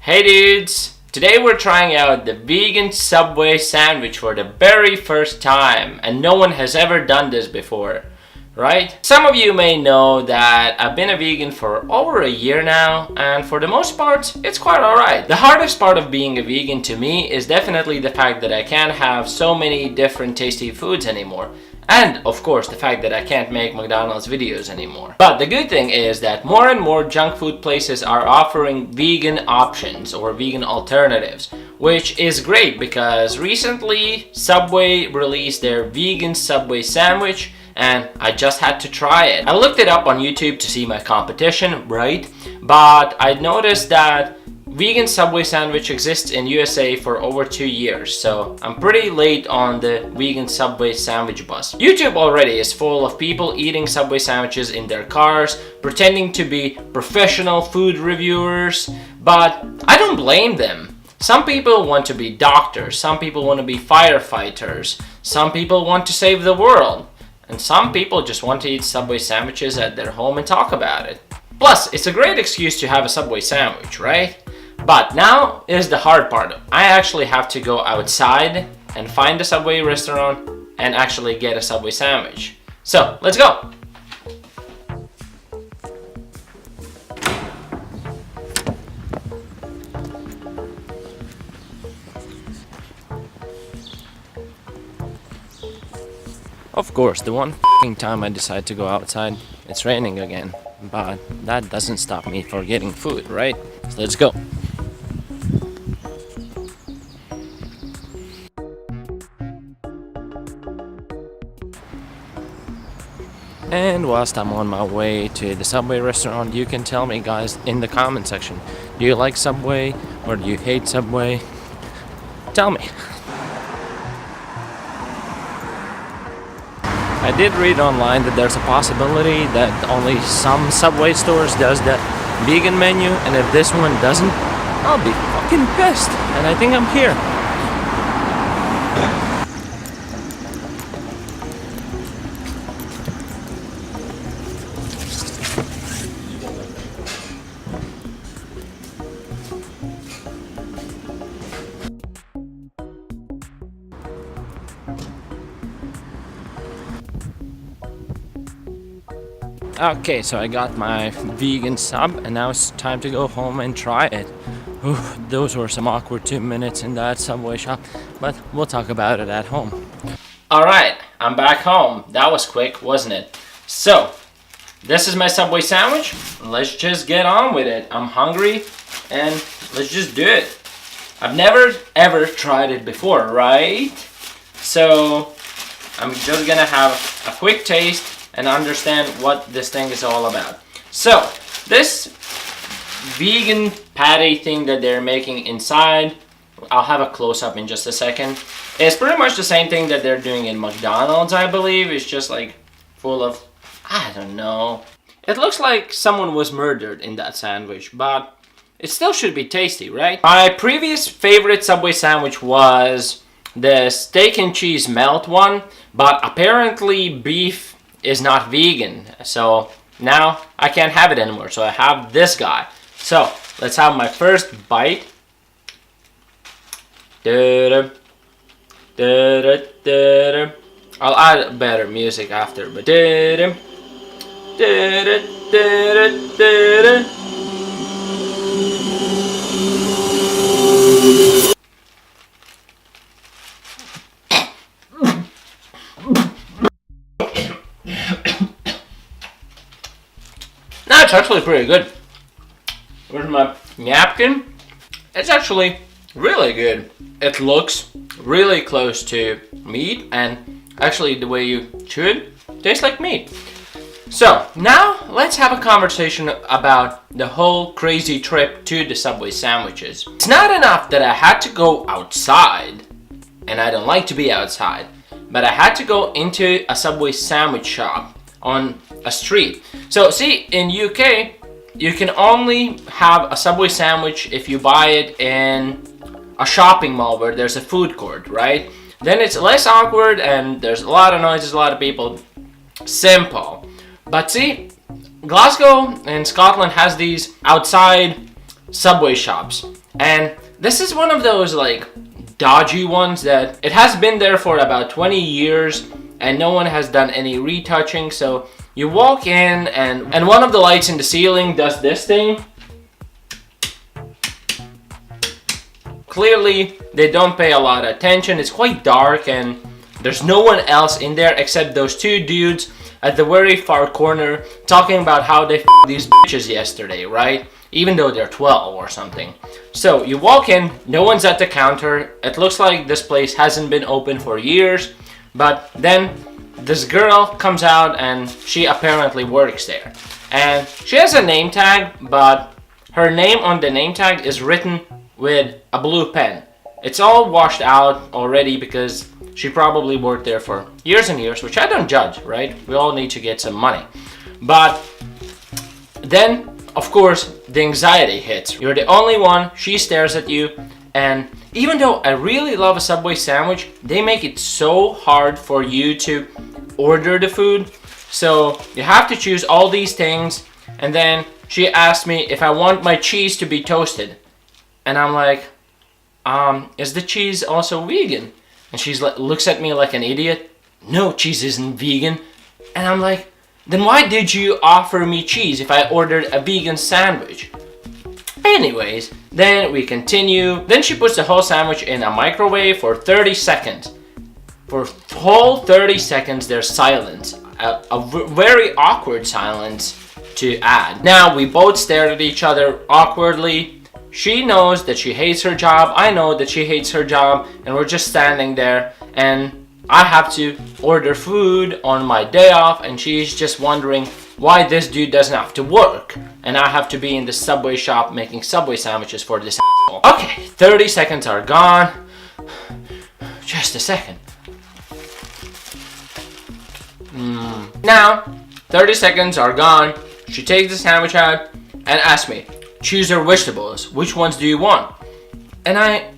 Hey dudes! Today we're trying out the vegan Subway sandwich for the very first time, and no one has ever done this before, right? Some of you may know that I've been a vegan for over a year now, and for the most part, it's quite alright. The hardest part of being a vegan to me is definitely the fact that I can't have so many different tasty foods anymore. And, of course, the fact that I can't make McDonald's videos anymore. But the good thing is that more and more junk food places are offering vegan options or vegan alternatives, which is great because recently Subway released their vegan Subway sandwich and I just had to try it. I looked it up on YouTube to see my competition, right? But I noticed that vegan Subway sandwich exists in USA for over 2 years, so I'm pretty late on the vegan Subway sandwich bus. YouTube already is full of people eating Subway sandwiches in their cars, pretending to be professional food reviewers, but I don't blame them. Some people want to be doctors, some people want to be firefighters, some people want to save the world, and some people just want to eat Subway sandwiches at their home and talk about it. Plus, it's a great excuse to have a Subway sandwich, right? But now is the hard part. I actually have to go outside and find a Subway restaurant and actually get a Subway sandwich. So, let's go! Of course, the one time I decide to go outside, it's raining again. But that doesn't stop me from getting food, right? So let's go. And whilst I'm on my way to the Subway restaurant, you can tell me guys in the comment section, do you like Subway or do you hate Subway? Tell me. I did read online that there's a possibility that only some Subway stores does that vegan menu, and if this one doesn't, I'll be fucking pissed, and I think I'm here. Okay, so I got my vegan sub and now it's time to go home and try it. Ooh, those were some awkward 2 minutes in that Subway shop, but we'll talk about it at home. Alright, I'm back home. That was quick, wasn't it? So, this is my Subway sandwich. Let's just get on with it. I'm hungry and let's just do it. I've never ever tried it before, right? So, I'm just gonna have a quick taste and understand what this thing is all about. So, this vegan patty thing that they're making inside, I'll have a close-up in just a second. It's pretty much the same thing that they're doing in McDonald's, I believe. It's just like full of, I don't know. It looks like someone was murdered in that sandwich, but it still should be tasty, right? My previous favorite Subway sandwich was the steak and cheese melt one, but apparently beef is not vegan, so now I can't have it anymore, so I have this guy. So let's have my first bite. I'll add better music after, but it's actually pretty good. Where's my napkin? It's actually really good. It looks really close to meat, and actually the way you chew it tastes like meat. So now let's have a conversation about the whole crazy trip to the Subway sandwiches. It's not enough that I had to go outside, and I don't like to be outside, but I had to go into a Subway sandwich shop on a street. So see, in UK, you can only have a Subway sandwich if you buy it in a shopping mall where there's a food court, right? Then it's less awkward and there's a lot of noises, a lot of people. Simple. But see, Glasgow and Scotland has these outside Subway shops. And this is one of those like dodgy ones that it has been there for about 20 years and no one has done any retouching. So you walk in and one of the lights in the ceiling does this thing. Clearly they don't pay a lot of attention. It's quite dark and there's no one else in there except those two dudes at the very far corner talking about how they f***ed these bitches yesterday, right? Even though they're 12 or something. So you walk in, no one's at the counter. It looks like this place hasn't been open for years. But then this girl comes out and she apparently works there. And she has a name tag, but her name on the name tag is written with a blue pen. It's all washed out already because she probably worked there for years and years, which I don't judge, right? We all need to get some money. But then, of course, the anxiety hits. You're the only one, she stares at you, and even though I really love a Subway sandwich, they make it so hard for you to order the food. So you have to choose all these things, and then she asked me if I want my cheese to be toasted. And I'm like, is the cheese also vegan? And she's like, looks at me like an idiot. No, cheese isn't vegan. And I'm like, then why did you offer me cheese if I ordered a vegan sandwich? Anyways, then we continue. Then she puts the whole sandwich in a microwave for 30 seconds. For whole 30 seconds, there's silence. A very awkward silence to add. Now, we both stared at each other awkwardly. She knows that she hates her job. I know that she hates her job. And we're just standing there. And I have to order food on my day off. And she's just wondering why this dude doesn't have to work. And I have to be in the Subway shop making Subway sandwiches for this asshole. Okay, 30 seconds are gone. Just a second. Now, 30 seconds are gone. She takes the sandwich out and asks me, choose your vegetables. Which ones do you want? And I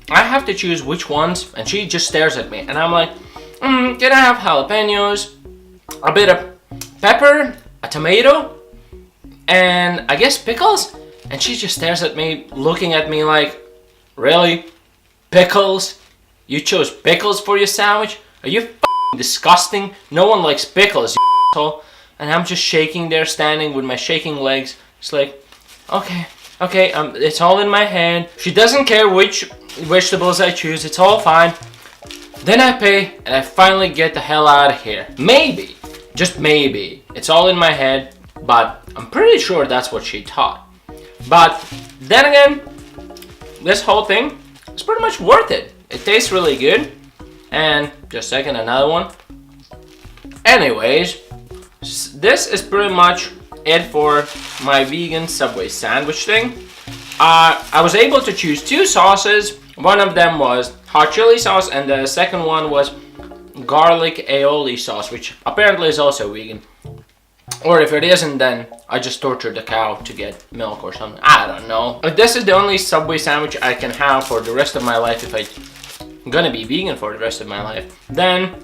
have to choose which ones, and she just stares at me. And I'm like, can I have jalapenos, a bit of pepper, a tomato, and I guess pickles? And she just stares at me, looking at me like, really? Pickles? You chose pickles for your sandwich? Are you f***ing disgusting? No one likes pickles, you asshole. And I'm just shaking there, standing with my shaking legs. It's like, okay, it's all in my head. She doesn't care which vegetables I choose, it's all fine. Then I pay, and I finally get the hell out of here. Maybe, just maybe, it's all in my head, but I'm pretty sure that's what she thought. But then again, this whole thing is pretty much worth it. It tastes really good. And just a second, another one. Anyways, this is pretty much it for my vegan Subway sandwich thing. I was able to choose two sauces. One of them was hot chili sauce and the second one was garlic aioli sauce, which apparently is also vegan. Or if it isn't, then I just tortured the cow to get milk or something. I don't know. If this is the only Subway sandwich I can have for the rest of my life, if I'm gonna be vegan for the rest of my life, then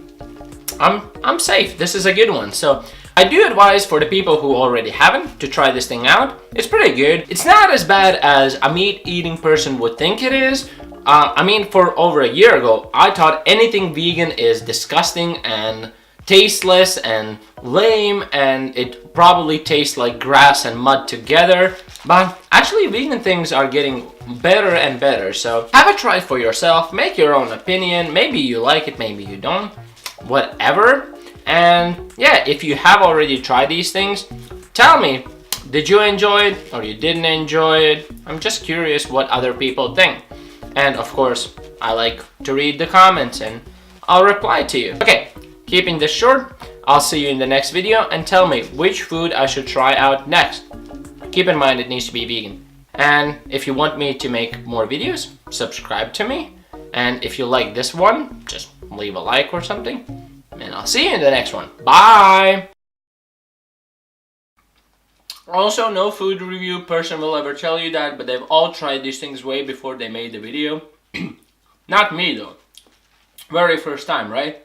I'm safe. This is a good one. So I do advise for the people who already haven't to try this thing out. It's pretty good. It's not as bad as a meat eating person would think it is. I mean, for over a year ago, I thought anything vegan is disgusting and tasteless and lame, and it probably tastes like grass and mud together. But actually, vegan things are getting better and better. So have a try for yourself. Make your own opinion. Maybe you like it, maybe you don't. Whatever. And yeah, if you have already tried these things, tell me, did you enjoy it or you didn't enjoy it? I'm just curious what other people think. And of course, I like to read the comments and I'll reply to you. Okay, keeping this short, I'll see you in the next video and tell me which food I should try out next. Keep in mind it needs to be vegan. And if you want me to make more videos, subscribe to me. And if you like this one, just leave a like or something. And I'll see you in the next one. Bye! Also, no food review person will ever tell you that, but they've all tried these things way before they made the video. Not me though. Very first time, right?